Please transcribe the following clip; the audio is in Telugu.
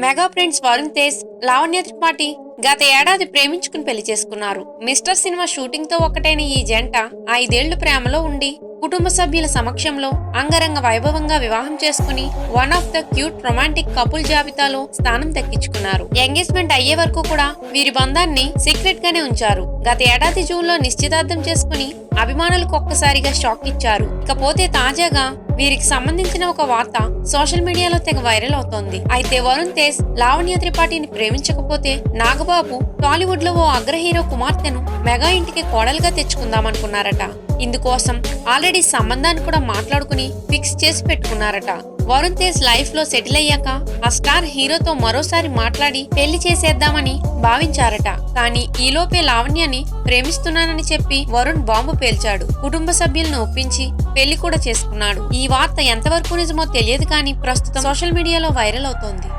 మెగా ప్రిన్స్ వరుణ్ తేజ్, లావణ్య త్రిపాఠి గత ఏడాది ప్రేమించుకుని పెళ్లి చేసుకున్నారు. మిస్టర్ సినిమా షూటింగ్ తో ఒకటైన ఈ జంట 5 ఏళ్లు ప్రేమలో ఉండి కుటుంబ సభ్యుల సమక్షంలో అంగరంగ వైభవంగా వివాహం చేసుకుని one of the cute romantic couple జాబితాలో స్థానం దక్కించుకున్నారు. ఎంగేజ్మెంట్ అయ్యే వరకు కూడా వీరి బంధాన్ని సీక్రెట్ గానే ఉంచారు. గత ఏడాది జూన్ లో నిశ్చితార్థం చేసుకుని అభిమానులకు ఒక్కసారిగా షాక్ ఇచ్చారు. ఇకపోతే తాజాగా వీరికి సంబంధించిన ఒక వార్త సోషల్ మీడియాలో తెగ వైరల్ అవుతోంది. అయితే వరుణ్ తేజ్ లావణ్య త్రిపాఠిని ప్రేమించకపోతే నాగబాబు టాలీవుడ్ లో ఓ అగ్ర హీరో కుమార్తెను మెగా ఇంటికి కోడలుగా తెచ్చుకుందామనుకున్నారట. ఇందుకోసం ఆల్రెడీ సంబంధాన్ని కూడా మాట్లాడుకుని ఫిక్స్ చేసి పెట్టుకున్నారట. వరుణ్ తేజ్ లైఫ్ లో సెటిల్ అయ్యాక ఆ స్టార్ హీరోతో మరోసారి మాట్లాడి పెళ్లి చేసేద్దామని భావించారట. కానీ ఈలోపే లావణ్యని ప్రేమిస్తున్నానని చెప్పి వరుణ్ బాంబు పేల్చాడు. కుటుంబ సభ్యులను ఒప్పించి పెళ్లి కూడా చేసుకున్నాడు. ఈ వార్త ఎంతవరకు నిజమో తెలియదు కానీ ప్రస్తుతం సోషల్ మీడియాలో వైరల్ అవుతోంది.